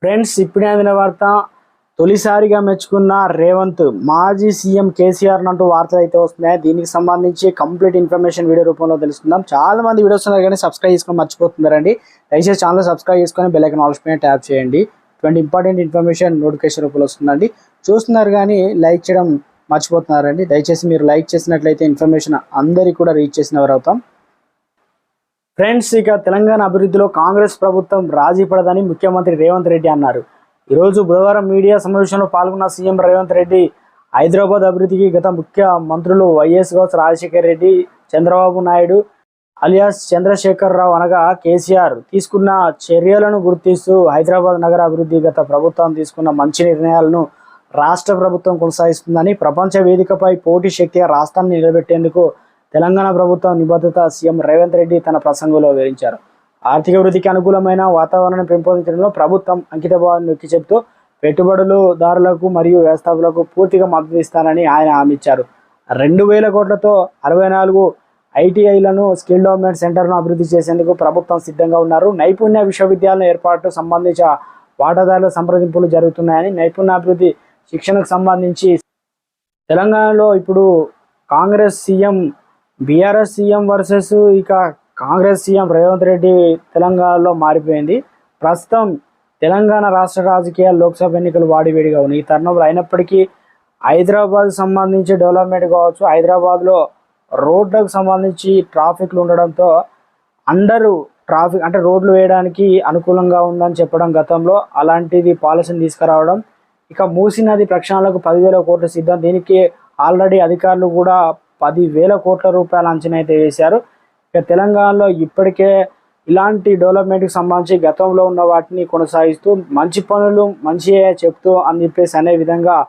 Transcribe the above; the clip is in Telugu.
ఫ్రెండ్స్, ఇప్పుడే అందిన వార్త. తొలిసారిగా మెచ్చుకున్న రేవంత్ మాజీ సీఎం కేసీఆర్ అంటూ వార్తలు అయితే వస్తున్నాయి. దీనికి సంబంధించి కంప్లీట్ ఇన్ఫర్మేషన్ వీడియో రూపంలో తెలుసుకుందాం. చాలా మంది వీడియోస్ ఉన్నారు కానీ సబ్స్క్రైబ్ చేసుకొని మర్చిపోతున్నారండి. దయచేసి ఛానల్ సబ్స్క్రైబ్ చేసుకొని బెల్ ఐకాన్ ఆల్ పైన ట్యాప్ చేయండి. ఇటువంటి ఇంపార్టెంట్ ఇన్ఫర్మేషన్ నోటిఫికేషన్ రూపంలో వస్తుందండి. చూస్తున్నారు కానీ లైక్ చేయడం మర్చిపోతున్నారండి. దయచేసి మీరు లైక్ చేసినట్లయితే ఇన్ఫర్మేషన్ అందరికీ కూడా రీచ్ చేసినవారు అవుతాం. ఫ్రెండ్స్, ఇక తెలంగాణ అభివృద్ధిలో కాంగ్రెస్ ప్రభుత్వం రాజీ పడదని ముఖ్యమంత్రి రేవంత్ రెడ్డి అన్నారు. ఈరోజు బుధవారం మీడియా సమావేశంలో పాల్గొన్న సీఎం రేవంత్ రెడ్డి హైదరాబాద్ అభివృద్ధికి గత ముఖ్య మంత్రులు వైఎస్ గౌస్, రాజశేఖర్ రెడ్డి, చంద్రబాబు నాయుడు అలియాస్ చంద్రశేఖరరావు అనగా కేసీఆర్ తీసుకున్న చర్యలను గుర్తిస్తూ హైదరాబాద్ నగర అభివృద్ధి గత ప్రభుత్వం తీసుకున్న మంచి నిర్ణయాలను రాష్ట్ర ప్రభుత్వం కొనసాగిస్తుందని, ప్రపంచ వేదికపై పోటీ శక్తిగా రాష్ట్రాన్ని నిలబెట్టేందుకు తెలంగాణ ప్రభుత్వం నిబద్ధత సీఎం రేవంత్ రెడ్డి తన ప్రసంగంలో వివరించారు. ఆర్థిక వృద్ధికి అనుకూలమైన వాతావరణాన్ని పెంపొందించడంలో ప్రభుత్వం అంకితభావాన్ని నొక్కి చెబుతూ పెట్టుబడులదారులకు మరియు వ్యవస్థాపకులకు పూర్తిగా మద్దతు ఇస్తానని ఆయన హామీ ఇచ్చారు. 2,000 కోట్లతో 64 ఐటీఐలను, స్కిల్ డెవలప్మెంట్ సెంటర్ను అభివృద్ధి చేసేందుకు ప్రభుత్వం సిద్ధంగా ఉన్నారు. నైపుణ్య విశ్వవిద్యాలయం ఏర్పాటు సంబంధించిన వాటాదారుల సంప్రదింపులు జరుగుతున్నాయని, నైపుణ్యాభివృద్ధి శిక్షణకు సంబంధించి తెలంగాణలో ఇప్పుడు Congress CM, BRS CM versus ఇక కాంగ్రెస్ సీఎం రేవంత్ రెడ్డి తెలంగాణలో మారిపోయింది. ప్రస్తుతం తెలంగాణ రాష్ట్ర రాజకీయాలు లోక్సభ ఎన్నికలు వాడివేడిగా ఉన్నాయి. ఈ తరుణంలో అయినప్పటికీ హైదరాబాద్ సంబంధించి డెవలప్మెంట్ కావచ్చు, హైదరాబాద్లో రోడ్లకు సంబంధించి ట్రాఫిక్లు ఉండడంతో అందరూ ట్రాఫిక్ అంటే రోడ్లు వేయడానికి అనుకూలంగా ఉందని చెప్పడం గతంలో, అలాంటిది పాలసీని తీసుకురావడం. ఇక మూసీ నది ప్రక్షాళనకు 10,000 కోట్ల సిద్ధం. దీనికి ఆల్రెడీ అధికారులు కూడా 10,000 కోట్ల రూపాయల అంచనా అయితే వేశారు. ఇక తెలంగాణలో ఇప్పటికే ఇలాంటి డెవలప్మెంట్కి సంబంధించి గతంలో ఉన్న వాటిని కొనసాగిస్తూ మంచి పనులు మంచిగా చెప్తూ అని చెప్పేసి అనే విధంగా